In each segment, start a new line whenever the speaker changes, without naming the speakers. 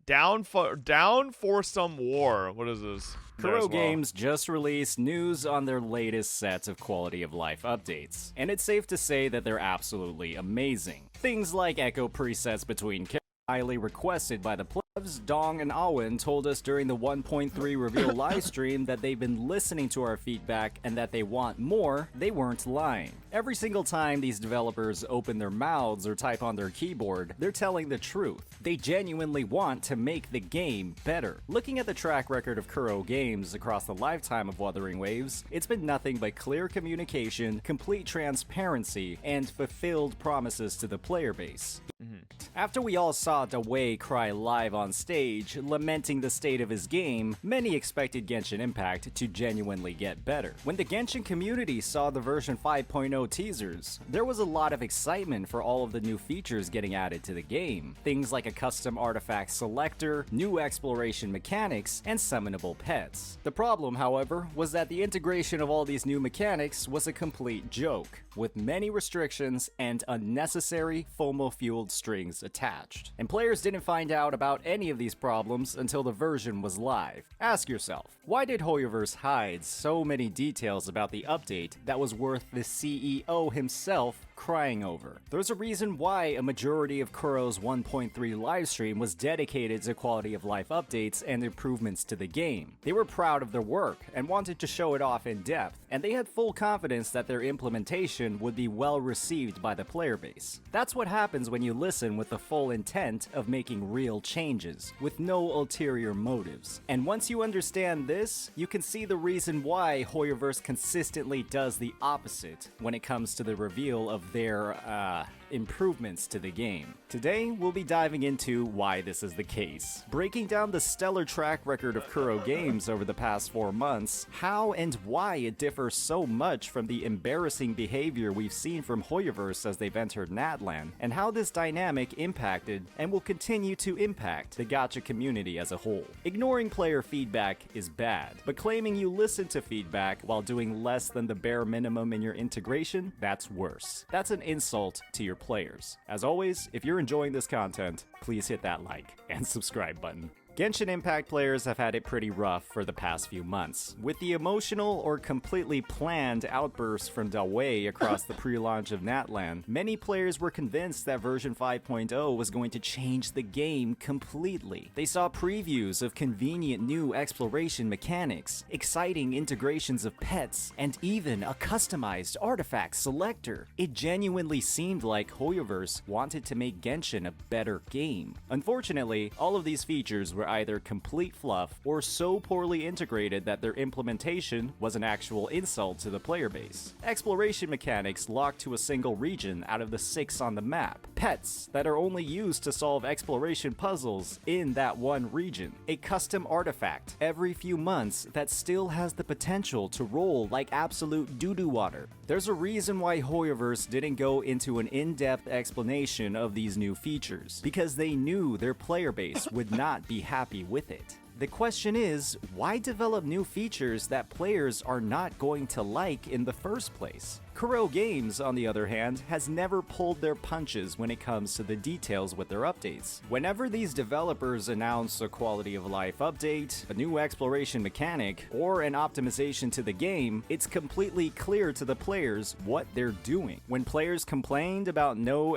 Down for some war. What is this?
Kuro Games just released news on their latest set of quality of life updates, and it's safe to say that they're absolutely amazing. Things like echo presets between characters highly requested by the plebs. Dong and Awen told us during the 1.3 reveal livestream that they've been listening to our feedback and that they want more. They weren't lying. Every single time these developers open their mouths or type on their keyboard, they're telling the truth. They genuinely want to make the game better. Looking at the track record of Kuro Games across the lifetime of Wuthering Waves, it's been nothing but clear communication, complete transparency, and fulfilled promises to the player base. After we all saw Dawei cry live on stage, lamenting the state of his game, many expected Genshin Impact to genuinely get better. When the Genshin community saw the version 5.0 teasers, there was a lot of excitement for all of the new features getting added to the game. Things like a custom artifact selector, new exploration mechanics, and summonable pets. The problem, however, was that the integration of all these new mechanics was a complete joke, with many restrictions and unnecessary FOMO-fueled strings attached. And players didn't find out about any of these problems until the version was live. Ask yourself, why did Hoyoverse hide so many details about the update that was worth the CEO himself crying over? There's a reason why a majority of Kuro's 1.3 livestream was dedicated to quality of life updates and improvements to the game. They were proud of their work and wanted to show it off in depth, and they had full confidence that their implementation would be well received by the player base. That's what happens when you listen with the full intent of making real changes, with no ulterior motives. And once you understand this, you can see the reason why Hoyoverse consistently does the opposite when it comes to the reveal of their, improvements to the game. Today, we'll be diving into why this is the case, breaking down the stellar track record of Kuro Games over the past 4 months, how and why it differs so much from the embarrassing behavior we've seen from Hoyoverse as they've entered Natlan, and how this dynamic impacted and will continue to impact the Gacha community as a whole. Ignoring player feedback is bad, but claiming you listen to feedback while doing less than the bare minimum in your integration, that's worse. That's an insult to your players. As always, if you're enjoying this content, please hit that like and subscribe button. Genshin Impact players have had it pretty rough for the past few months, with the emotional or completely planned outbursts from Dawei across the pre-launch of Natlan. Many players were convinced that version 5.0 was going to change the game completely. They saw previews of convenient new exploration mechanics, exciting integrations of pets, and even a customized artifact selector. It genuinely seemed like Hoyoverse wanted to make Genshin a better game. Unfortunately, all of these features were either complete fluff or so poorly integrated that their implementation was an actual insult to the player base. Exploration mechanics locked to a single region out of the 6 on the map. Pets that are only used to solve exploration puzzles in that one region. A custom artifact every few months that still has the potential to roll like absolute doo-doo water. There's a reason why Hoyoverse didn't go into an in-depth explanation of these new features, because they knew their player base would not be happy with it. The question is, why develop new features that players are not going to like in the first place? Kuro Games, on the other hand, has never pulled their punches when it comes to the details with their updates. Whenever these developers announce a quality of life update, a new exploration mechanic, or an optimization to the game, it's completely clear to the players what they're doing. When players complained about no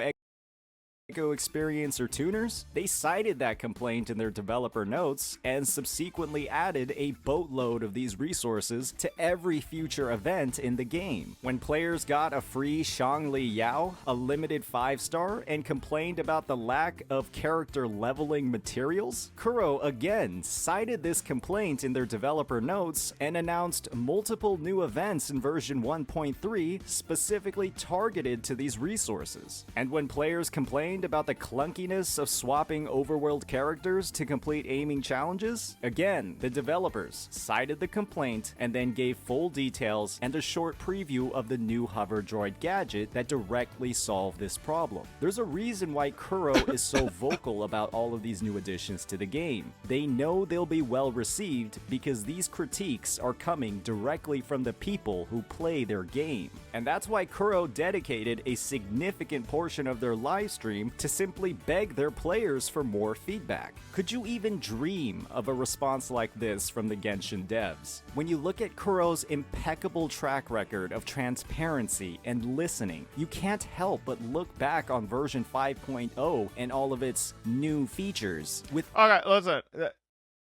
echo experience or tuners, they cited that complaint in their developer notes and subsequently added a boatload of these resources to every future event in the game. When players got a free Shangli Yao, a limited 5-star, and complained about the lack of character leveling materials, Kuro again cited this complaint in their developer notes and announced multiple new events in version 1.3 specifically targeted to these resources. And when players complained about the clunkiness of swapping overworld characters to complete aiming challenges, again, the developers cited the complaint and then gave full details and a short preview of the new hover droid gadget that directly solved this problem. There's a reason why Kuro is so vocal about all of these new additions to the game. They know they'll be well received because these critiques are coming directly from the people who play their game. And that's why Kuro dedicated a significant portion of their live stream to simply beg their players for more feedback. Could you even dream of a response like this from the Genshin devs? When you look at Kuro's impeccable track record of transparency and listening, you can't help but look back on version 5.0 and all of its new features.
Okay, listen.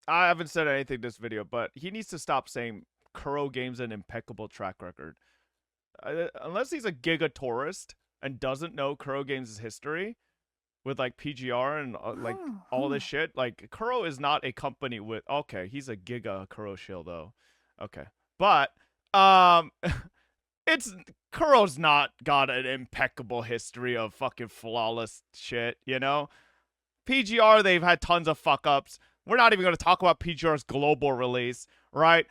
I haven't said anything this video, but he needs to stop saying Kuro Games an impeccable track record. Unless he's a giga tourist and doesn't know Kuro Games' history with like PGR and like all this shit. Like Kuro is not a company with, okay, he's a giga Kuro shill though. Okay. But it's Kuro's not got an impeccable history of fucking flawless shit, you know? PGR, they've had tons of fuck ups. We're not even going to talk about PGR's global release, right?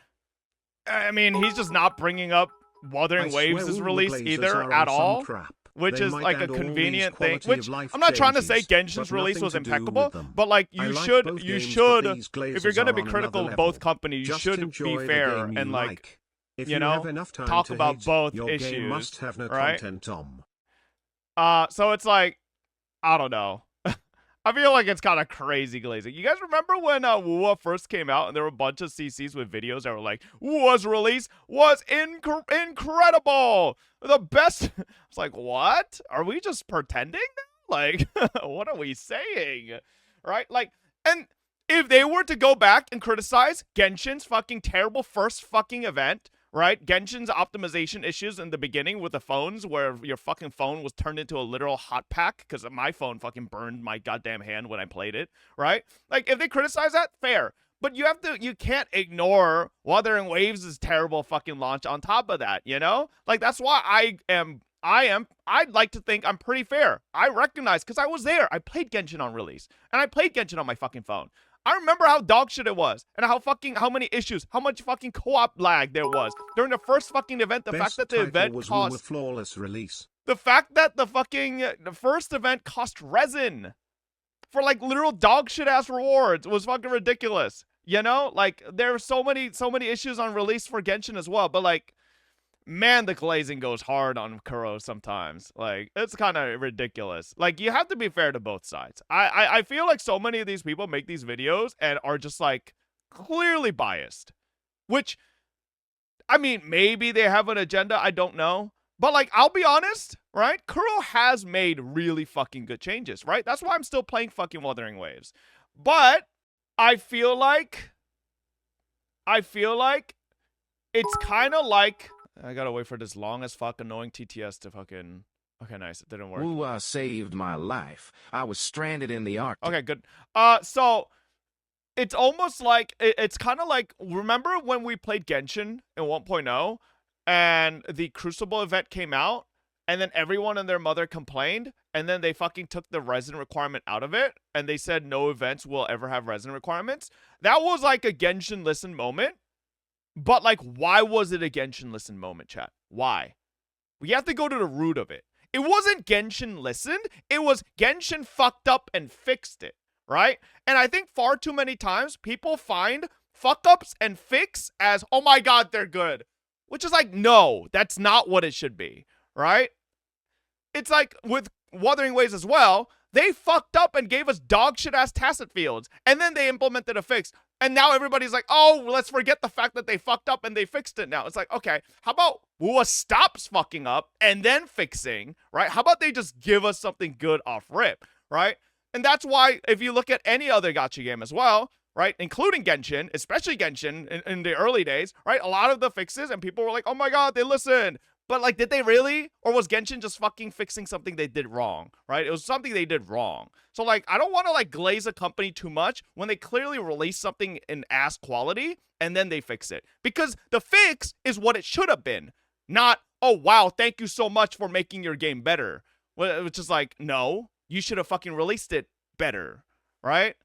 I mean, he's just not bringing up Wuthering Waves' release either at all, which is like a convenient thing. Which I'm not trying to say Genshin's release was impeccable, but like you should, if you're going to be critical of both companies, you should be fair and like, you know, talk about both issues, right? So it's like, I don't know. I feel like it's kind of crazy glazing. You guys remember when WUA first came out and there were a bunch of CCs with videos that were like, WUA's release was incredible! The best. It's like, what? Are we just pretending now? Like, what are we saying? Right? Like, and if they were to go back and criticize Genshin's fucking terrible first fucking event, right? Genshin's optimization issues in the beginning with the phones where your fucking phone was turned into a literal hot pack because my phone fucking burned my goddamn hand when I played it, right? Like, if they criticize that, fair. But you can't ignore Wuthering Waves' terrible fucking launch on top of that, you know? Like, that's why I'd like to think I'm pretty fair. I recognize, because I was there. I played Genshin on release. And I played Genshin on my fucking phone. I remember how dog shit it was, and how many issues, how much fucking co-op lag there was during the first fucking event. The fact that the event cost
flawless release.
The fact that the first event cost resin for like literal dog shit ass rewards was fucking ridiculous. You know, like there were so many issues on release for Genshin as well, but like, man, the glazing goes hard on Kuro sometimes. Like, it's kind of ridiculous. Like, you have to be fair to both sides. I feel like so many of these people make these videos and are just, like, clearly biased. Which, I mean, maybe they have an agenda. I don't know. But, like, I'll be honest, right? Kuro has made really fucking good changes, right? That's why I'm still playing fucking Wuthering Waves. But I feel like it's kind of like... I gotta wait for this long as fuck annoying TTS to fucking... Okay, nice. It didn't work.
WUA saved my life. I was stranded in the Arctic.
Okay, good. So it's almost like... It's kind of like... Remember when we played Genshin in 1.0 and the Crucible event came out and then everyone and their mother complained and then they fucking took the resin requirement out of it and they said no events will ever have resin requirements? That was like a Genshin Listen moment. But, like, why was it a Genshin Listen moment, chat? Why? We have to go to the root of it. It wasn't Genshin listened. It was Genshin fucked up and fixed it, right? And I think far too many times people find fuck-ups and fix as, oh my god, they're good. Which is like, no, that's not what it should be, right? It's like with Wuthering Waves as well. They fucked up and gave us dog shit ass tacit fields. And then they implemented a fix. And now everybody's like, oh, let's forget the fact that they fucked up and they fixed it now. It's like, okay, how about WUA stops fucking up and then fixing, right? How about they just give us something good off rip, right? And that's why if you look at any other gacha game as well, right, including Genshin, especially Genshin in the early days, right, a lot of the fixes and people were like, oh my god, they listened. But, like, did they really? Or was Genshin just fucking fixing something they did wrong, right? It was something they did wrong. So, like, I don't want to, like, glaze a company too much when they clearly release something in ass quality and then they fix it. Because the fix is what it should have been. Not, oh, wow, thank you so much for making your game better. Which is like, no, you should have fucking released it better, right?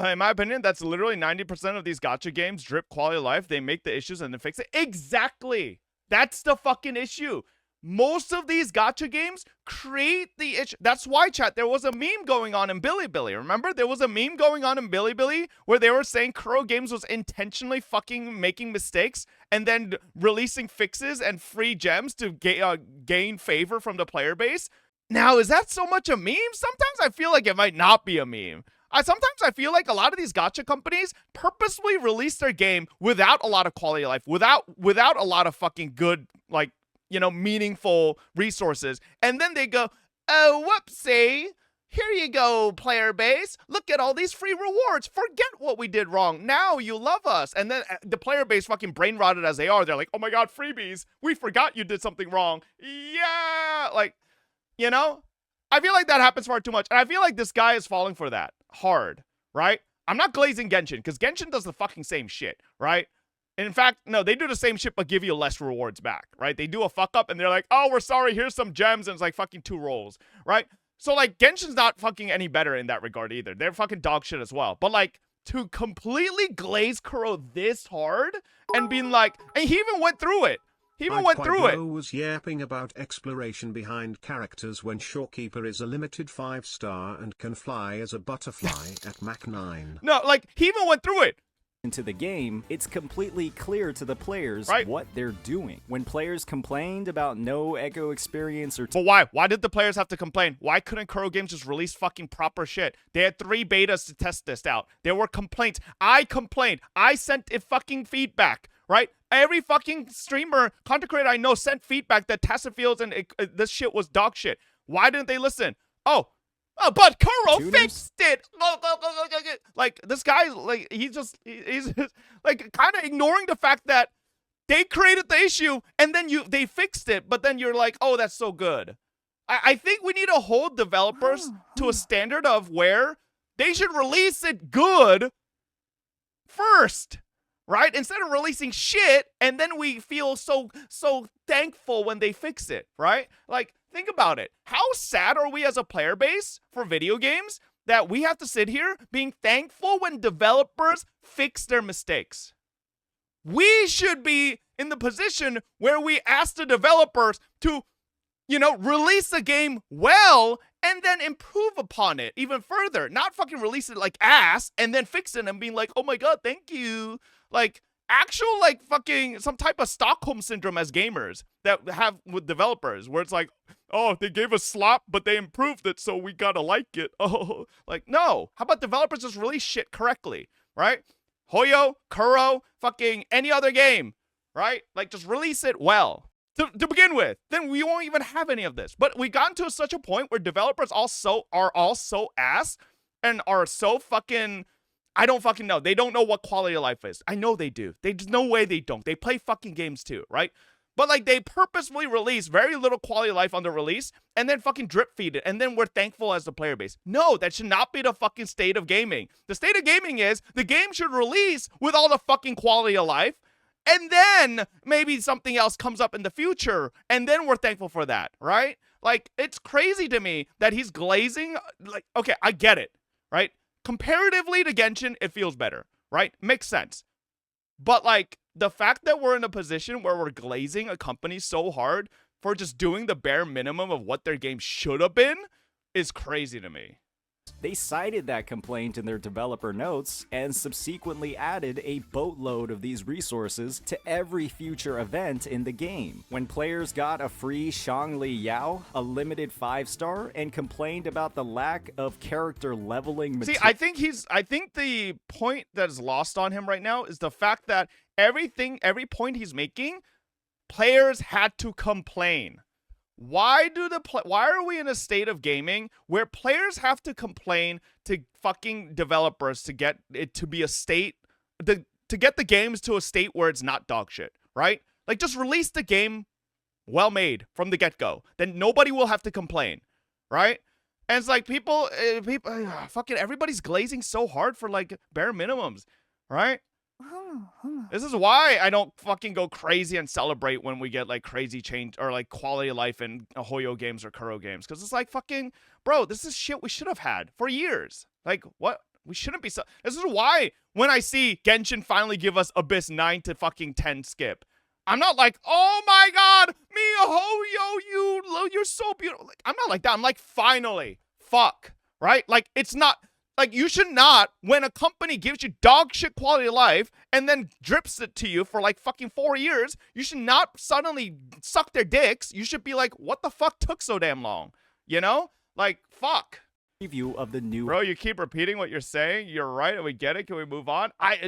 In my opinion, that's literally 90% of these gacha games drip quality of life. They make the issues and then fix it. Exactly. That's the fucking issue. Most of these gacha games create the issue. That's why, chat, there was a meme going on in Bilibili. Remember? There was a meme going on in Bilibili where they were saying Kuro Games was intentionally fucking making mistakes and then releasing fixes and free gems to gain favor from the player base. Now, is that so much a meme? Sometimes I feel like it might not be a meme. Sometimes I feel like a lot of these gacha companies purposely release their game without a lot of quality of life, without a lot of fucking good, like, meaningful resources. And then they go, oh, whoopsie. Here you go, player base. Look at all these free rewards. Forget what we did wrong. Now you love us. And then the player base, fucking brain rotted as they are, they're like, oh my God, freebies. We forgot you did something wrong. Yeah. Like, I feel like that happens far too much. And I feel like this guy is falling for that hard, right? I'm not glazing Genshin because Genshin does the fucking same shit, right? And in fact, no, they do the same shit but give you less rewards back, right? They do a fuck up and they're like, oh, we're sorry, here's some gems, and it's like fucking 2 rolls, right? So like Genshin's not fucking any better in that regard either. They're fucking dog shit as well. But like to completely glaze Kuro this hard and being like, and he even went through it. He even went through it.
Was yapping about exploration behind characters when Shorekeeper is a limited 5-star and can fly as a butterfly at Mach 9.
No, like he even went through it.
Into the game, it's completely clear to the players what they're doing. When players complained about no Echo experience or...
But why? Why did the players have to complain? Why couldn't Kuro Games just release fucking proper shit? They had 3 betas to test this out. There were complaints. I complained. I sent it fucking feedback, right? Every fucking streamer, content creator I know sent feedback that tacit fields and this shit was dog shit. Why didn't they listen? Oh, but Kuro fixed it. Like this guy, like he's just like kind of ignoring the fact that they created the issue and then they fixed it, but then you're like, oh, that's so good. I think we need to hold developers to a standard of where they should release it good first. Right? Instead of releasing shit, and then we feel so thankful when they fix it, right? Like, think about it. How sad are we as a player base for video games that we have to sit here being thankful when developers fix their mistakes? We should be in the position where we ask the developers to, release the game well and then improve upon it even further. Not fucking release it like ass and then fix it and being like, oh my God, thank you. Like, actual, like, fucking some type of Stockholm syndrome as gamers that have with developers where it's like, oh, they gave us slop, but they improved it, so we gotta like it. Oh, like, no. How about developers just release shit correctly, right? Hoyo, Kuro, fucking any other game, right? Like, just release it well. To begin with, then we won't even have any of this. But we got to such a point where developers are all so ass and are so fucking... I don't fucking know. They don't know what quality of life is. I know they do. There's no way they don't. They play fucking games too, right? But like they purposefully release very little quality of life on the release and then fucking drip feed it. And then we're thankful as the player base. No, that should not be the fucking state of gaming. The state of gaming is the game should release with all the fucking quality of life. And then maybe something else comes up in the future. And then we're thankful for that, right? Like it's crazy to me that he's glazing. Like, okay, I get it, right? Comparatively to Genshin, it feels better, right? Makes sense. But like the fact that we're in a position where we're glazing a company so hard for just doing the bare minimum of what their game should have been is crazy to me.
They cited that complaint in their developer notes and subsequently added a boatload of these resources to every future event in the game. When players got a free Shangli Yao, a limited 5-star, and complained about the lack of character leveling
material. See, I think the point that is lost on him right now is the fact that every point he's making, players had to complain. Why are we in a state of gaming where players have to complain to fucking developers to get it to be a state to get the games to a state where it's not dog shit, right? Like just release the game well made from the get-go. Then nobody will have to complain, right? And it's like people fucking everybody's glazing so hard for like bare minimums, right? This is why I don't fucking go crazy and celebrate when we get like crazy change or like quality of life in Hoyo games or Kuro games. Because it's like fucking, bro, this is shit we should have had for years. Like what? We shouldn't be so. This is why when I see Genshin finally give us Abyss 9 to fucking 10 skip, I'm not like, oh my God, Hoyo, you're so beautiful. Like, I'm not like that. I'm like, finally, fuck, right? Like it's not. Like, you should not, when a company gives you dog shit quality of life and then drips it to you for like fucking 4 years, you should not suddenly suck their dicks. You should be like, what the fuck took so damn long? You know? Like, fuck.
Preview of the new
Bro, you keep repeating what you're saying. You're right, and we get it. Can we move on? I'm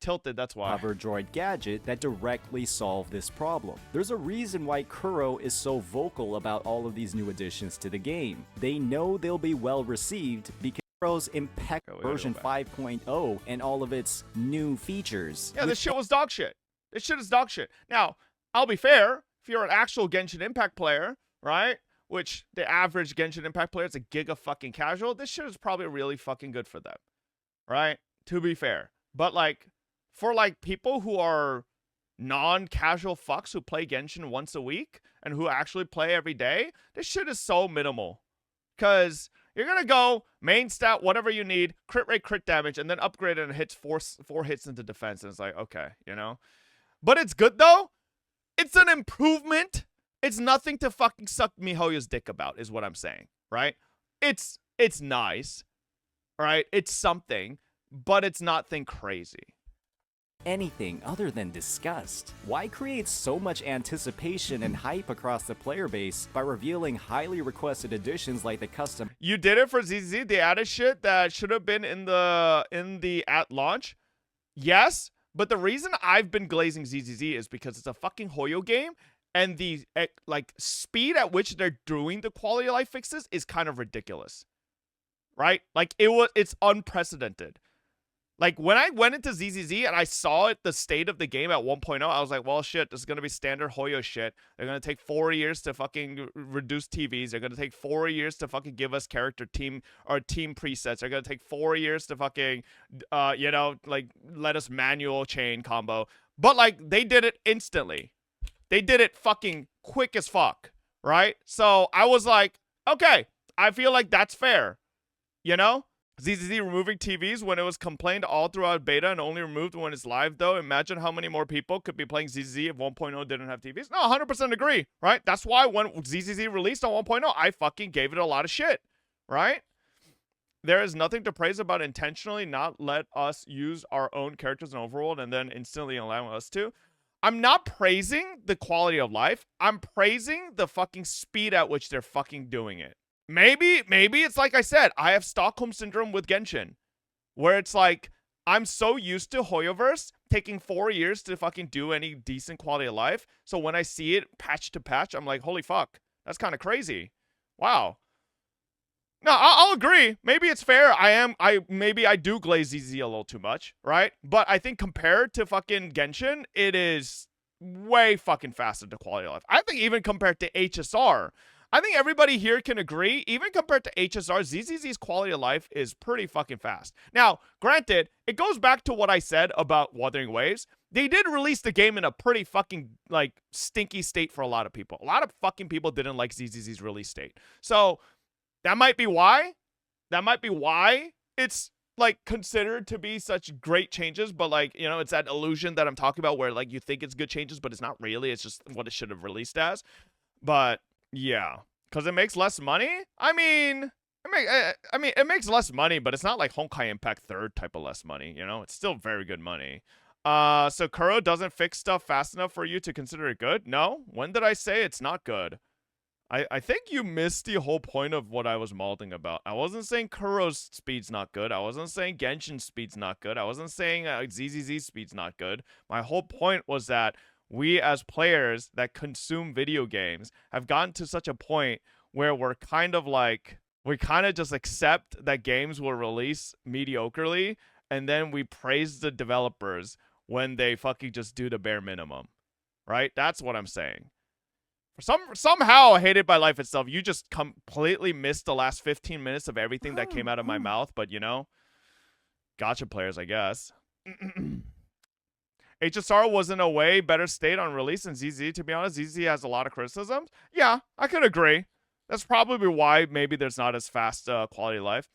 tilted, that's why.
hover droid gadget that directly solve this problem. There's a reason why Kuro is so vocal about all of these new additions to the game. They know they'll be well received because Kuro's impeccable version 5.0 and all of its new features.
Yeah, this shit was dog shit. This shit is dog shit. Now, I'll be fair. If you're an actual Genshin Impact player, right? Which the average Genshin Impact player is a giga fucking casual. This shit is probably really fucking good for them, right? To be fair. But like, for like people who are non-casual fucks who play Genshin once a week and who actually play every day, this shit is so minimal. Because you're going to go main stat, whatever you need, crit rate, crit damage, and then upgrade it and hits four hits into defense. And it's like, okay, you know? But it's good though. It's an improvement. It's nothing to fucking suck MiHoYo's dick about, is what I'm saying, right? It's nice, right? It's something, but it's nothing crazy.
Anything other than disgust. Why create so much anticipation and hype across the player base by revealing highly requested additions like the custom?
You did it for ZZ. They added shit that should have been in the at launch. Yes, but the reason I've been glazing ZZZ is because it's a fucking Hoyo game. And the like speed at which they're doing the quality of life fixes is kind of ridiculous, right? Like it's unprecedented. Like when I went into ZZZ and I saw it, the state of the game at 1.0, I was like, well, shit, this is gonna be standard Hoyo shit. They're gonna take 4 years to fucking reduce TVs. They're gonna take 4 years to fucking give us character team presets. They're gonna take 4 years to fucking, you know, like let us manual chain combo. But like they did it instantly. They did it fucking quick as fuck, right? So I was like, okay, I feel like that's fair, you know? ZZZ removing TVs when it was complained all throughout beta and only removed when it's live, though. Imagine how many more people could be playing ZZZ if 1.0 didn't have TVs. No, 100% agree, right? That's why when ZZZ released on 1.0, I fucking gave it a lot of shit, right? There is nothing to praise about intentionally not let us use our own characters in Overworld and then instantly allowing us to. I'm not praising the quality of life. I'm praising the fucking speed at which they're fucking doing it. Maybe it's like I said, I have Stockholm Syndrome with Genshin, where it's like, I'm so used to Hoyoverse taking 4 years to fucking do any decent quality of life. So when I see it patch to patch, I'm like, holy fuck, that's kind of crazy. Wow. No, I'll agree. Maybe it's fair. Maybe I do glaze ZZ a little too much, right? But I think compared to fucking Genshin, it is way fucking faster to quality of life. I think even compared to HSR, I think everybody here can agree, even compared to HSR, ZZZ's quality of life is pretty fucking fast. Now, granted, it goes back to what I said about Wuthering Waves. They did release the game in a pretty fucking, like, stinky state for a lot of people. A lot of fucking people didn't like ZZZ's release state. So that might be why. That might be why it's like considered to be such great changes, but like, you know, it's that illusion that I'm talking about where like you think it's good changes, but it's not really. It's just what it should have released as. But yeah, because it makes less money. I mean, it makes less money, but it's not like Honkai Impact 3rd type of less money. You know, it's still very good money. So Kuro doesn't fix stuff fast enough for you to consider it good? No. When did I say it's not good? I think you missed the whole point of what I was malding about. I wasn't saying Kuro's speed's not good. I wasn't saying Genshin's speed's not good. I wasn't saying ZZZ's speed's not good. My whole point was that we as players that consume video games have gotten to such a point where we're kind of like, we kind of just accept that games will release mediocrely, and then we praise the developers when they fucking just do the bare minimum. Right? That's what I'm saying. Somehow, Hated by Life itself, you just completely missed the last 15 minutes of everything that came out of my mouth, but you know, Gacha players, I guess. HSR was in a way better state on release than ZZ, to be honest. ZZ has a lot of criticisms. Yeah, I could agree. That's probably why maybe there's not as fast quality of life.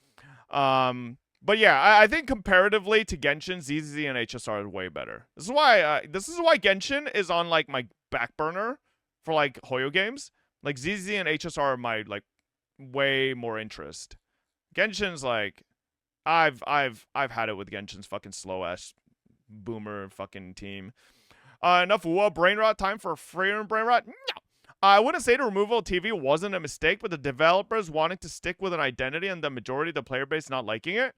But yeah, I think comparatively to Genshin, ZZ and HSR are way better. This is why Genshin is on like my back burner for like Hoyo games. Like ZZ and HSR are my like way more interest. Genshin's like I've had it with Genshin's fucking slow ass boomer fucking team. Enough brain rot. Time for freedom brain rot. No. I wouldn't say the removal of TV wasn't a mistake, but the developers wanting to stick with an identity and the majority of the player base not liking it.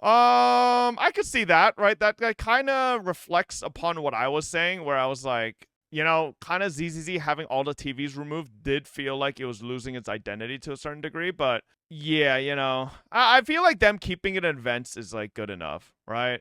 I could see that, right? That kind of reflects upon what I was saying, where I was like, you know, kind of ZZZ having all the TVs removed did feel like it was losing its identity to a certain degree, but yeah, you know, I feel like them keeping it in events is like good enough, right?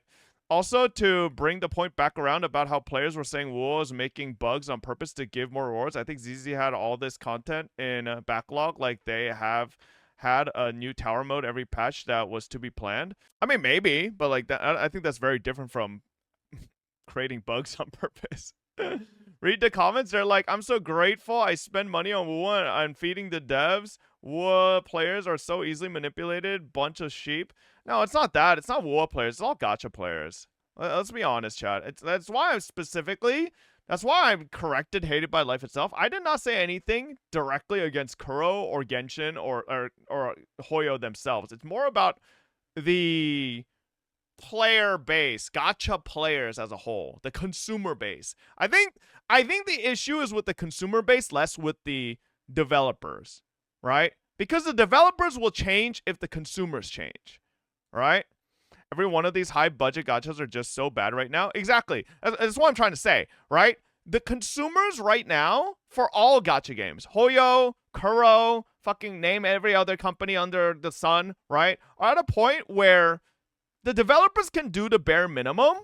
Also, to bring the point back around about how players were saying WoW is making bugs on purpose to give more rewards, I think ZZ had all this content in a backlog, like they have had a new tower mode every patch that was to be planned. I mean, maybe, but like that, I think that's very different from creating bugs on purpose. Read the comments. They're like, I'm so grateful I spend money on WoW and feeding the devs. WoW players are so easily manipulated. Bunch of sheep. No, it's not that. It's not WoW players. It's all Gacha players. Let's be honest, chat. That's why I'm corrected, hated by life itself. I did not say anything directly against Kuro or Genshin or Hoyo themselves. It's more about the player base, Gacha players as a whole, the consumer base. I think the issue is with the consumer base, less with the developers, right? Because the developers will change if the consumers change, right? Every one of these high budget gachas are just so bad right now. Exactly. That's what I'm trying to say, right? The consumers right now for all gacha games, Hoyo, Kuro, fucking name every other company under the sun, right? Are at a point where the developers can do the bare minimum,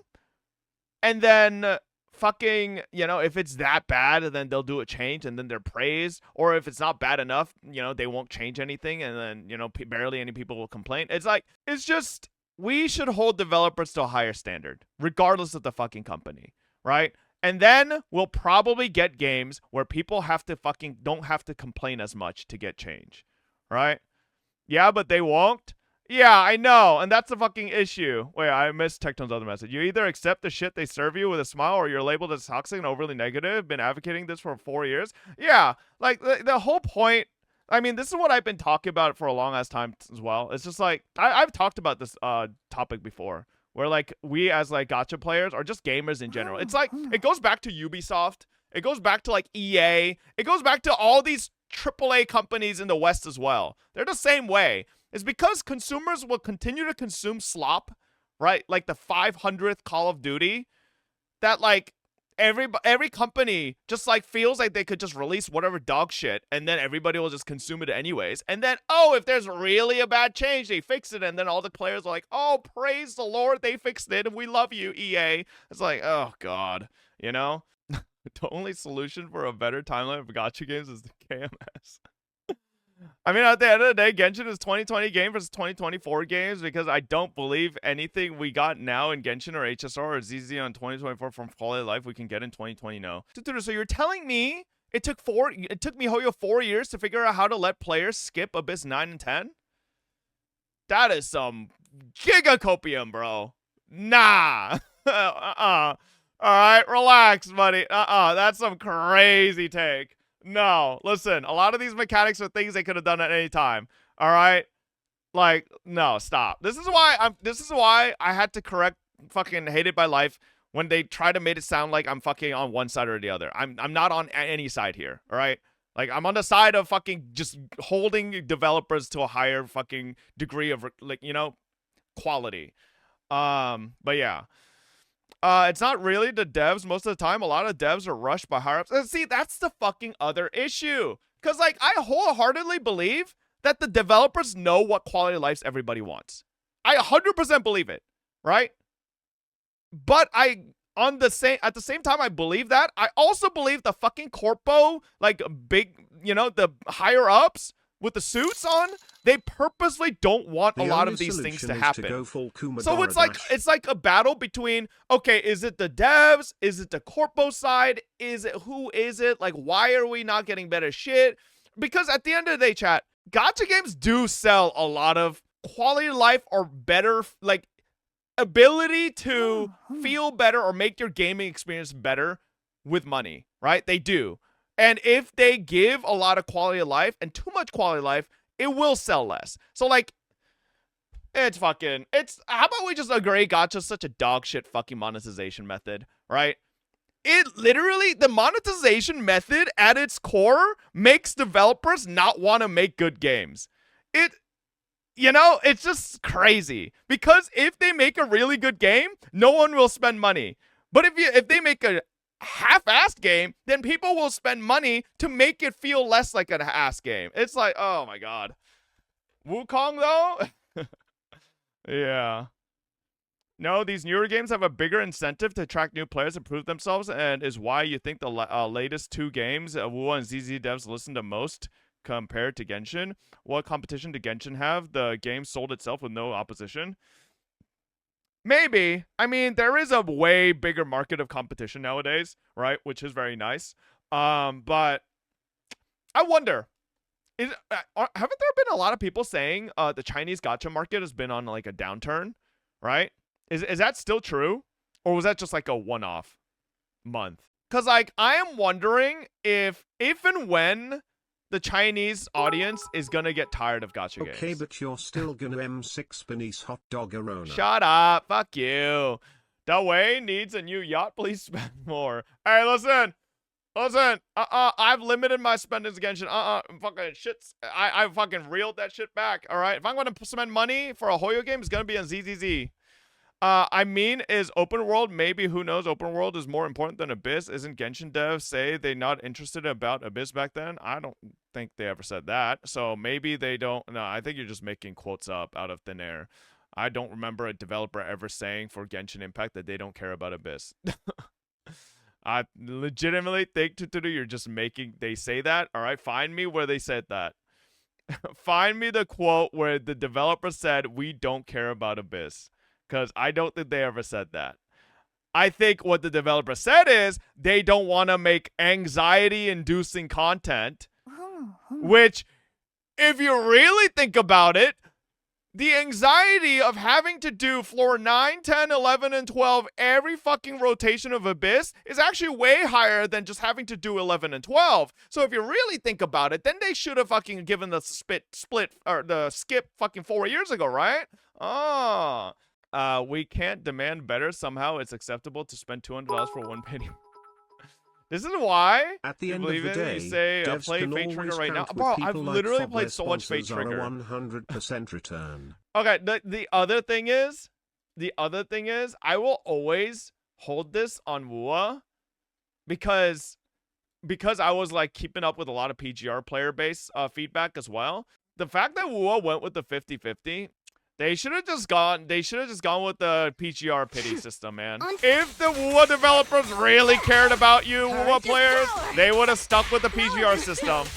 and then fucking, you know, if it's that bad, then they'll do a change, and then they're praised. Or if it's not bad enough, you know, they won't change anything, and then, you know, barely any people will complain. It's like, it's just, we should hold developers to a higher standard, regardless of the fucking company, right? And then we'll probably get games where people don't have to complain as much to get change, right? Yeah, but they won't. Yeah, I know, and that's the fucking issue. Wait, I missed Tecton's other message. You either accept the shit they serve you with a smile, or you're labeled as toxic and overly negative. Been advocating this for 4 years. Yeah, like, the whole point, I mean, this is what I've been talking about for a long ass time as well. It's just like, I've talked about this topic before, where like, we as like gacha players, or just gamers in general, it's like, it goes back to Ubisoft, it goes back to like EA, it goes back to all these AAA companies in the West as well. They're the same way. It's because consumers will continue to consume slop, right? Like the 500th Call of Duty, that like every company just like feels like they could just release whatever dog shit, and then everybody will just consume it anyways. And then, oh, if there's really a bad change, they fix it, and then all the players are like, oh, praise the Lord, they fixed it, and we love you, EA. It's like, oh god, you know? The only solution for a better timeline of gacha games is the KMS. I mean, at the end of the day, Genshin is 2020 game versus 2024 games, because I don't believe anything we got now in Genshin or HSR or ZZ on 2024 from quality of life we can get in 2020 now. So you're telling me it took me Hoyo 4 years to figure out how to let players skip Abyss 9 and 10? That is some gigacopium, bro. Nah. All right, relax, buddy. That's some crazy take. No, listen, a lot of these mechanics are things they could have done at any time. All right? Like, no, stop. This is why I had to correct fucking Hated by Life when they try to make it sound like I'm fucking on one side or the other. I'm not on any side here, all right? Like, I'm on the side of fucking just holding developers to a higher fucking degree of, like, you know, quality. But yeah. It's not really the devs most of the time. A lot of devs are rushed by higher ups. And see, that's the fucking other issue. Because, like, I wholeheartedly believe that the developers know what quality of life everybody wants. I 100% believe it, right? But at the same time I believe that, I also believe the fucking corpo, like, big, you know, the higher ups with the suits on, they purposely don't want a lot of these things to happen. So it's like a battle between, okay, is it the devs? Is it the corpo side? Who is it? Like, why are we not getting better shit? Because at the end of the day, chat, gacha games do sell a lot of quality of life or better, like, ability to feel better or make your gaming experience better with money, right? They do. And if they give a lot of quality of life and too much quality of life, it will sell less. So, like, how about we just agree Gacha's such a dog shit fucking monetization method, right? It literally, the monetization method at its core makes developers not want to make good games. It's just crazy. Because if they make a really good game, no one will spend money. But if they make a half-assed game, then people will spend money to make it feel less like an ass game. It's like, oh my god. Wukong though? Yeah. No, these newer games have a bigger incentive to attract new players and prove themselves, and is why you think the latest two games Wu and ZZ devs listen to most compared to Genshin. What competition did Genshin have? The game sold itself with no opposition. Maybe. I mean, there is a way bigger market of competition nowadays, right? Which is very nice. But I wonder. Haven't there been a lot of people saying the Chinese gacha market has been on like a downturn, right? Is that still true? Or was that just like a one-off month? Because like I am wondering if and when the Chinese audience is gonna get tired of gacha games.
Okay, but you're still gonna M6 beneath hot dog arona.
Shut up. Fuck you. The way needs a new yacht. Please spend more. Hey, listen. I've limited my spendings against it. Fucking shits. I fucking reeled that shit back. All right. If I'm gonna spend money for a Hoyo game, it's gonna be on ZZZ. I mean, is open world, maybe, who knows, open world is more important than Abyss? Isn't Genshin devs say they not interested about Abyss back then? I don't think they ever said that. So maybe they don't. No, I think you're just making quotes up out of thin air. I don't remember a developer ever saying for Genshin Impact that they don't care about Abyss. I legitimately think, you're just making, they say that. All right, find me where they said that. Find me the quote where the developer said, we don't care about Abyss. Because I don't think they ever said that. I think what the developer said is they don't want to make anxiety-inducing content. Which, if you really think about it, the anxiety of having to do floor 9, 10, 11, and 12 every fucking rotation of Abyss is actually way higher than just having to do 11 and 12. So if you really think about it, then they should have fucking given the split or the skip fucking 4 years ago, right? Oh. We can't demand better. Somehow it's acceptable to spend $200 for one penny. This is why.
At the end of the day,
you say play Fate Trigger right now. Bro, I've literally played so much Fate Trigger.
100% return.
Okay, the other thing is, I will always hold this on WUA because I was like keeping up with a lot of PGR player base feedback as well. The fact that WUA went with the 50-50. They should have just gone with the PGR pity system, man. If the WUA developers really cared about you, WUA players, they would have stuck with the PGR system.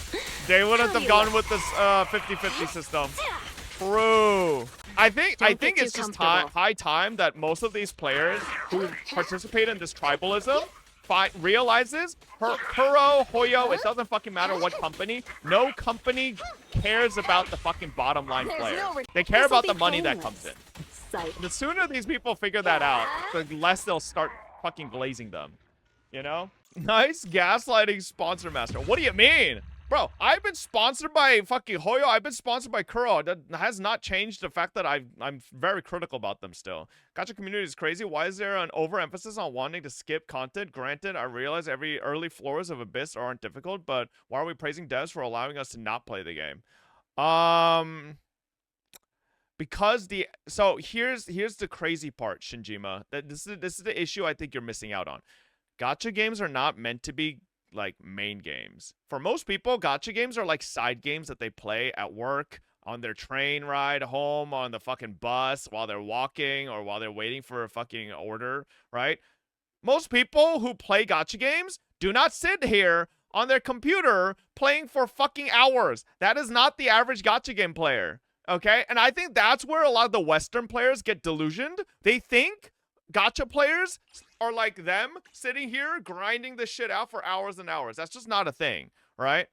They wouldn't have gone with this 50-50 system. True. I think it's just high time that most of these players who participate in this tribalism realizes Kuro, Hoyo, it doesn't fucking matter what company. No company cares about the fucking bottom line player. They care about the money that comes in. The sooner these people figure that out, the less they'll start fucking glazing them. You know? Nice gaslighting sponsor master. What do you mean? Bro, I've been sponsored by fucking Hoyo. I've been sponsored by Kuro. That has not changed the fact that I'm very critical about them still. Gacha community is crazy. Why is there an overemphasis on wanting to skip content? Granted, I realize every early floors of Abyss aren't difficult, but why are we praising devs for allowing us to not play the game? Because so here's the crazy part, Shinjima. That this is the issue I think you're missing out on. Gacha games are not meant to be like main games. For most people, gacha games are like side games that they play at work, on their train ride home, on the fucking bus, while they're walking, or while they're waiting for a fucking order, right? Most people who play gacha games do not sit here on their computer playing for fucking hours. That is not the average gacha game player, okay? And I think that's where a lot of the Western players get delusioned. They think gacha players are like them, sitting here grinding this shit out for hours and hours. That's just not a thing, right?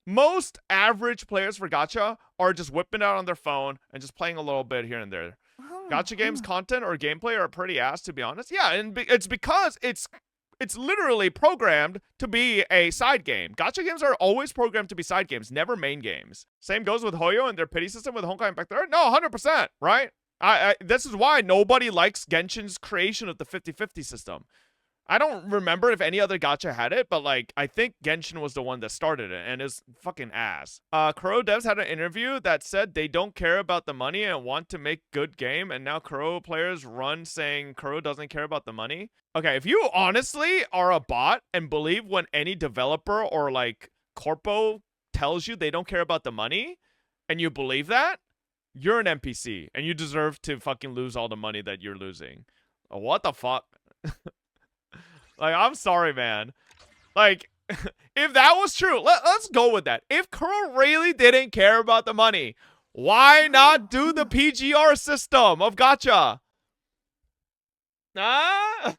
Most average players for gacha are just whipping out on their phone and just playing a little bit here and there. Gacha games content or gameplay are pretty ass, to be honest. Yeah, and it's because it's literally programmed to be a side game. Gacha games are always programmed to be side games, never main games. Same goes with Hoyo and their pity system with Honkai Impact 3. No, 100%, right? This is why nobody likes Genshin's creation of the 50-50 system. I don't remember if any other gacha had it, but like I think Genshin was the one that started it and is fucking ass. Kuro devs had an interview that said they don't care about the money and want to make good game, and now Kuro players run saying Kuro doesn't care about the money. Okay, if you honestly are a bot and believe when any developer or like corpo tells you they don't care about the money, and you believe that, you're an NPC and you deserve to fucking lose all the money that you're losing. What the fuck? Like, I'm sorry, man. Like, if that was true, let's go with that. If Kuro really didn't care about the money, why not do the PGR system of gacha? I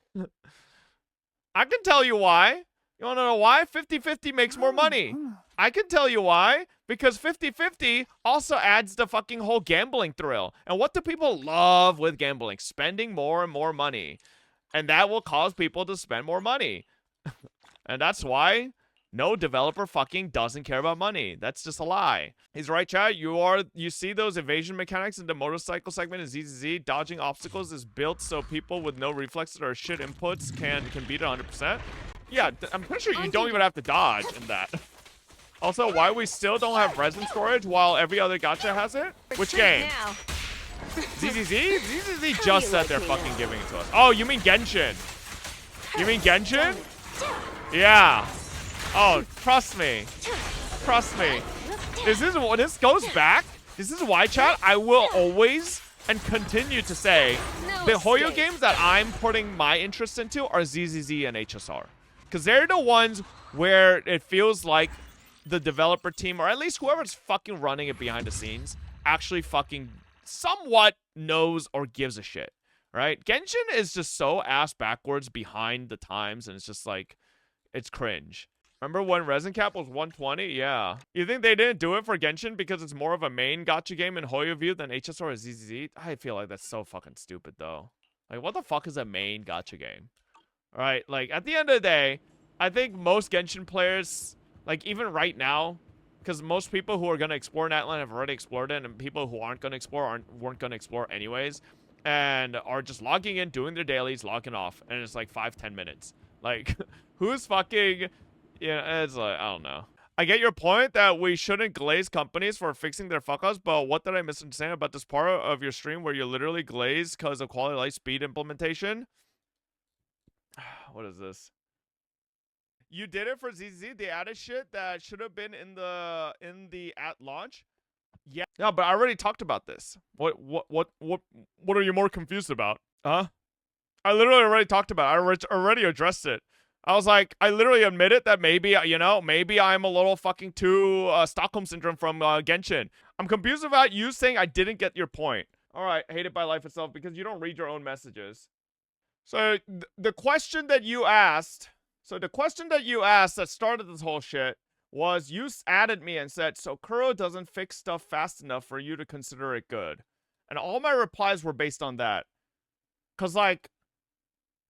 can tell you why. You want to know why? 50-50 makes more money. I can tell you why. Because 50-50 also adds the fucking whole gambling thrill. And what do people love with gambling? Spending more and more money. And that will cause people to spend more money. And that's why no developer fucking doesn't care about money. That's just a lie. He's right, chat. You see those evasion mechanics in the motorcycle segment in ZZZ? Dodging obstacles is built so people with no reflexes or shit inputs can beat it 100%. Yeah, I'm pretty sure you don't even have to dodge in that. Also, why we still don't have resin storage while every other gacha has it? Which game? ZZZ? ZZZ just said they're fucking giving it to us. Oh, you mean Genshin? You mean Genshin? Yeah. Oh, trust me. Trust me. This goes back. This is why, chat, I will always and continue to say the Hoyo games that I'm putting my interest into are ZZZ and HSR. Because they're the ones where it feels like the developer team, or at least whoever's fucking running it behind the scenes, actually fucking somewhat knows or gives a shit, right? Genshin is just so ass backwards behind the times, and it's just like, it's cringe. Remember when Resin Cap was 120? Yeah. You think they didn't do it for Genshin because it's more of a main gacha game in Hoyo view than HSR or ZZZ? I feel like that's so fucking stupid, though. Like, what the fuck is a main gacha game? All right, like, at the end of the day, I think most Genshin players, like, even right now, because most people who are going to explore Natlan have already explored it, and people who aren't going to explore weren't going to explore anyways, and are just logging in, doing their dailies, logging off, and it's like 5-10 minutes. Like, who's fucking... Yeah, it's like, I don't know. I get your point that we shouldn't glaze companies for fixing their fuck-ups, but what did I misunderstand about this part of your stream where you literally glaze because of quality of life speed implementation? What is this? You did it for ZZ. They added shit that should have been in the at launch. Yeah, but I already talked about this. What are you more confused about? Huh? I literally already talked about it. I already addressed it. I was like, I literally admitted that maybe, maybe I'm a little fucking too Stockholm Syndrome from Genshin. I'm confused about you saying I didn't get your point. All right, hated by life itself because you don't read your own messages. So the question that you asked, that started this whole shit was you added me and said, so Kuro doesn't fix stuff fast enough for you to consider it good. And all my replies were based on that. Because, like,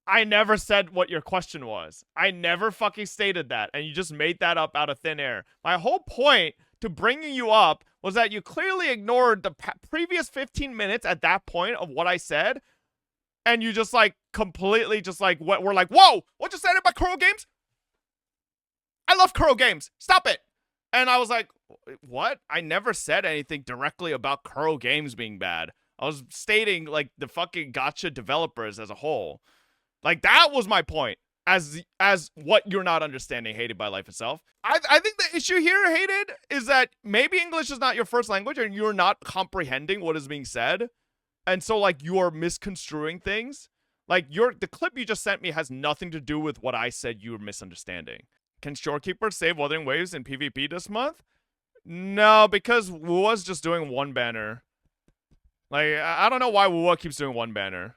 I never said what your question was. I never fucking stated that. And you just made that up out of thin air. My whole point to bringing you up was that you clearly ignored the previous 15 minutes at that point of what I said. And you just, like, completely just, like, we're like, whoa, what you said about Kuro Games? I love Kuro Games. Stop it. And I was like, what? I never said anything directly about Kuro Games being bad. I was stating, like, the fucking gacha developers as a whole. Like, that was my point, as what you're not understanding, Hated by Life itself. I think the issue here, Hated, is that maybe English is not your first language and you're not comprehending what is being said. And so, like, you are misconstruing things. Like, the clip you just sent me has nothing to do with what I said you were misunderstanding. Can Shorekeeper save Wuthering Waves in PvP this month? No, because Wua's just doing one banner. Like, I don't know why Wua keeps doing one banner.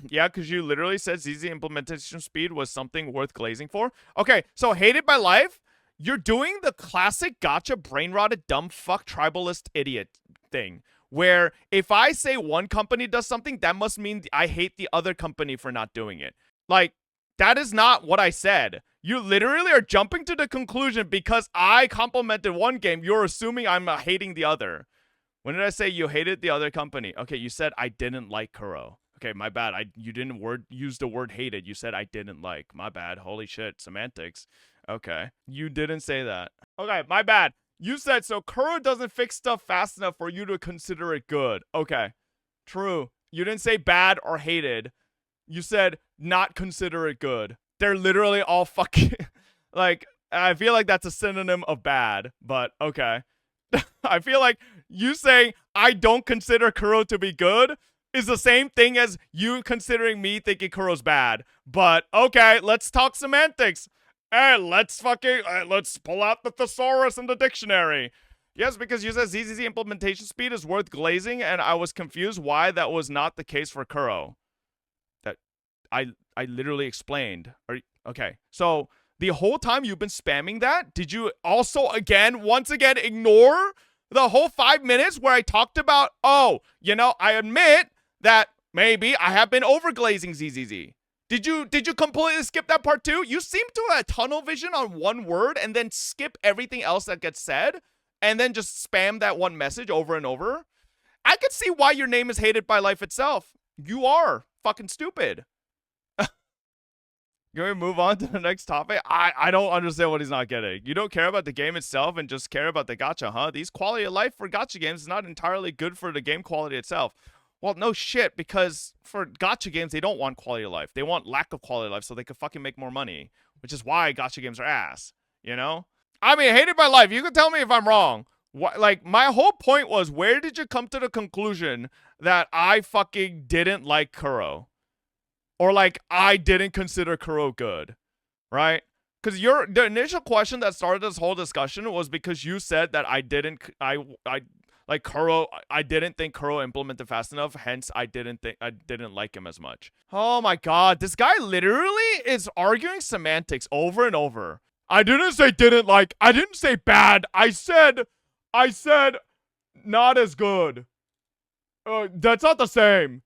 Yeah, because you literally said ZZ implementation speed was something worth glazing for. Okay, so Hated by Life, you're doing the classic gacha brain-rotted dumb fuck tribalist idiot thing. Where if I say one company does something, that must mean I hate the other company for not doing it. Like, that is not what I said. You literally are jumping to the conclusion because I complimented one game, you're assuming I'm hating the other. When did I say you hated the other company? Okay, you said I didn't like Kuro. Okay, my bad. You didn't use the word hated. You said I didn't like. My bad. Holy shit. Semantics. Okay. You didn't say that. Okay, my bad. You said so Kuro doesn't fix stuff fast enough for you to consider it good. Okay. True. You didn't say bad or hated. You said not consider it good. They're literally all fucking like I feel like that's a synonym of bad, but okay. I feel like you saying I don't consider Kuro to be good is the same thing as you considering me thinking Kuro's bad. But okay, let's talk semantics. Hey, let's pull out the thesaurus in the dictionary. Yes, because you said ZZZ implementation speed is worth glazing, and I was confused why that was not the case for Kuro. That I literally explained. Okay, so the whole time you've been spamming that, did you also once again ignore the whole 5 minutes where I talked about, oh, I admit that maybe I have been overglazing ZZZ. Did you completely skip that part too? You seem to have tunnel vision on one word and then skip everything else that gets said and then just spam that one message over and over. I could see why your name is hated by life itself. You are fucking stupid. Can we move on to the next topic? I don't understand what he's not getting. You don't care about the game itself and just care about the gacha, huh? These quality of life for gacha games is not entirely good for the game quality itself. Well, no shit, because for gacha games, they don't want quality of life. They want lack of quality of life so they can fucking make more money, which is why gacha games are ass, I mean, hated by life. You can tell me if I'm wrong. Like, my whole point was, where did you come to the conclusion that I fucking didn't like Kuro? Or like I didn't consider Kuro good, right? Because the initial question that started this whole discussion was because you said that I didn't think Kuro implemented fast enough. Hence, I didn't like him as much. Oh my god, this guy literally is arguing semantics over and over. I didn't say didn't like. I didn't say bad. I said not as good. That's not the same.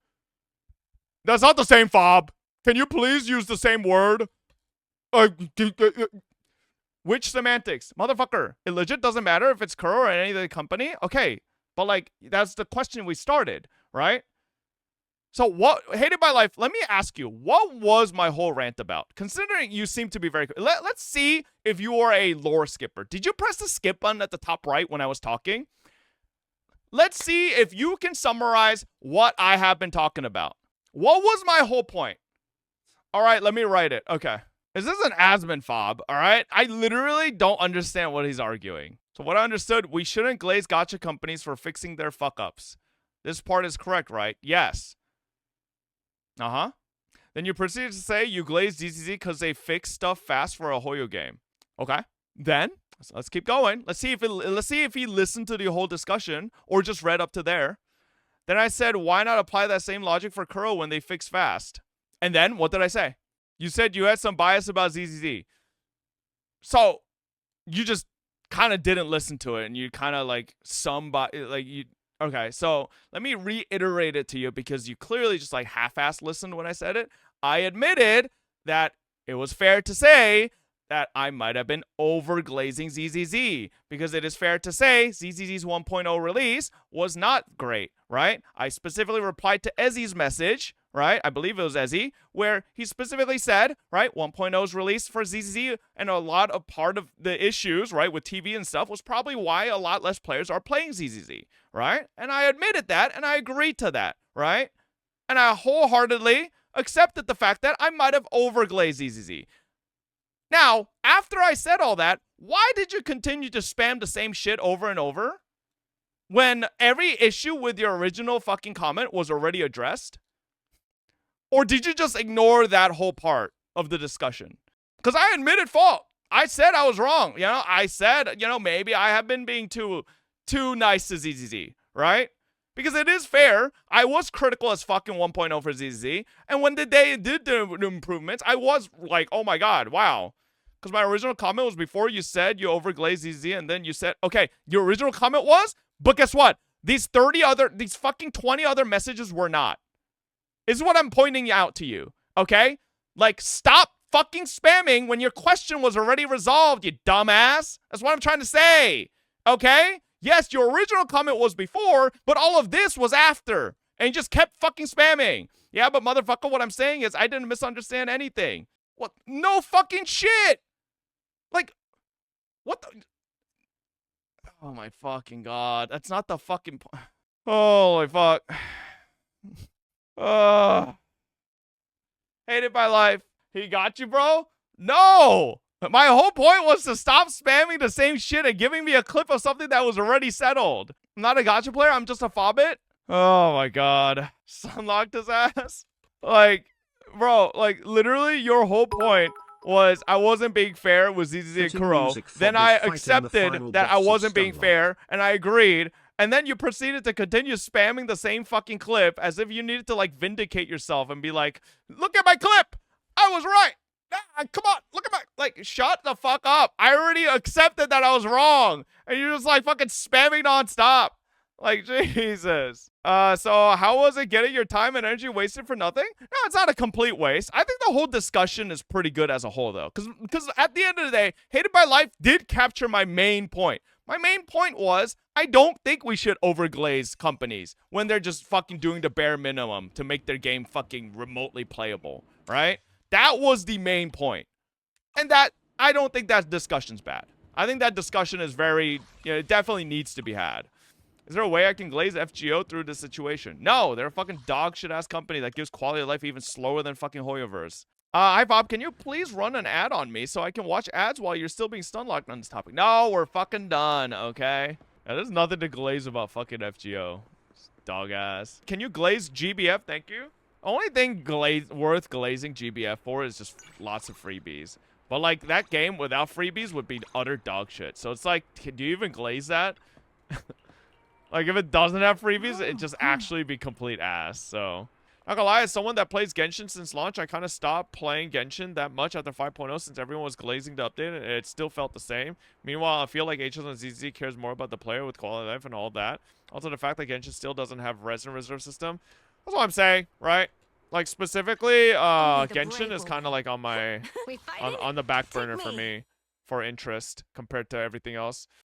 That's not the same, Fob. Can you please use the same word? Which semantics? Motherfucker. It legit doesn't matter if it's Kuro or any other company? Okay. But, like, that's the question we started, right? So, hated by life, let me ask you, what was my whole rant about? Considering you seem to be very... Let's see if you are a lore skipper. Did you press the skip button at the top right when I was talking? Let's see if you can summarize what I have been talking about. What was my whole point? All right, let me write it. Okay. This is an Asman fob, all right? I literally don't understand what he's arguing. So what I understood, we shouldn't glaze gacha companies for fixing their fuck-ups. This part is correct, right? Yes. Uh-huh. Then you proceeded to say you glaze DCZ because they fix stuff fast for a Hoyo game. Okay. Then, let's keep going. Let's see if he listened to the whole discussion or just read up to there. Then I said, why not apply that same logic for Kuro when they fix fast? And then, what did I say? You said you had some bias about ZZZ. So, you just kind of didn't listen to it, and you kind of okay, so let me reiterate it to you because you clearly just like half-assed listened when I said it. I admitted that it was fair to say that I might have been overglazing ZZZ because it is fair to say ZZZ's 1.0 release was not great, right? I specifically replied to Ezzy's message, right? I believe it was Ezzy, where he specifically said, right, 1.0's release for ZZZ and a lot of part of the issues, right, with TV and stuff was probably why a lot less players are playing ZZZ, right? And I admitted that and I agreed to that, right? And I wholeheartedly accepted the fact that I might have overglazed ZZZ. Now, after I said all that, why did you continue to spam the same shit over and over when every issue with your original fucking comment was already addressed? Or did you just ignore that whole part of the discussion? Because I admitted fault. I said I was wrong. I said, maybe I have been being too nice to ZZZ, right? Because it is fair. I was critical as fucking 1.0 for ZZZ. And when they did the improvements, I was like, oh my god, wow. Because my original comment was before you said you overglazed ZZZ, and then you said, okay, your original comment was, but guess what? These fucking 20 other messages were not. Is what I'm pointing out to you, okay? Like, stop fucking spamming when your question was already resolved, you dumbass. That's what I'm trying to say, okay? Yes, your original comment was before, but all of this was after. And he just kept fucking spamming. Yeah, but motherfucker, what I'm saying is I didn't misunderstand anything. What? No fucking shit! Like, what the? Oh my fucking god. That's not the fucking point. Holy fuck. Hated my life. He got you, bro? No! My whole point was to stop spamming the same shit and giving me a clip of something that was already settled. I'm not a gacha player, I'm just a fobbit. Oh my god. Sunlocked his ass. Like, bro, like, literally your whole point was I wasn't being fair with ZZ and Kuro. Then I accepted that I wasn't being fair, and I agreed. And then you proceeded to continue spamming the same fucking clip as if you needed to, like, vindicate yourself and be like, look at my clip! I was right! Ah, come on, look at my... Like, shut the fuck up. I already accepted that I was wrong. And you're just, like, fucking spamming nonstop. Like, Jesus. So how was it getting your time and energy wasted for nothing? No, it's not a complete waste. I think the whole discussion is pretty good as a whole, though. Because at the end of the day, Hated by Life did capture my main point. My main point was, I don't think we should overglaze companies when they're just fucking doing the bare minimum to make their game fucking remotely playable, right? That was the main point. And that, I don't think that discussion's bad. I think that discussion is very, it definitely needs to be had. Is there a way I can glaze FGO through this situation? No, they're a fucking dog shit ass company that gives quality of life even slower than fucking Hoyoverse. Hi Bob, can you please run an ad on me so I can watch ads while you're still being stunlocked on this topic? No, we're fucking done, okay? Yeah, there's nothing to glaze about fucking FGO. Dog ass. Can you glaze GBF? Thank you. Only thing worth glazing GBF for is just lots of freebies. But like that game without freebies would be utter dog shit. So it's like, do you even glaze that? Like if it doesn't have freebies, it just actually be complete ass. So not gonna lie, as someone that plays Genshin since launch, I kind of stopped playing Genshin that much after 5.0 since everyone was glazing the update and it still felt the same. Meanwhile, I feel like HSNZZ cares more about the player with quality of life and all that. Also, the fact that Genshin still doesn't have resident reserve system. That's what I'm saying, right? Like specifically, Genshin is kind of like on my on the back burner for me for interest compared to everything else.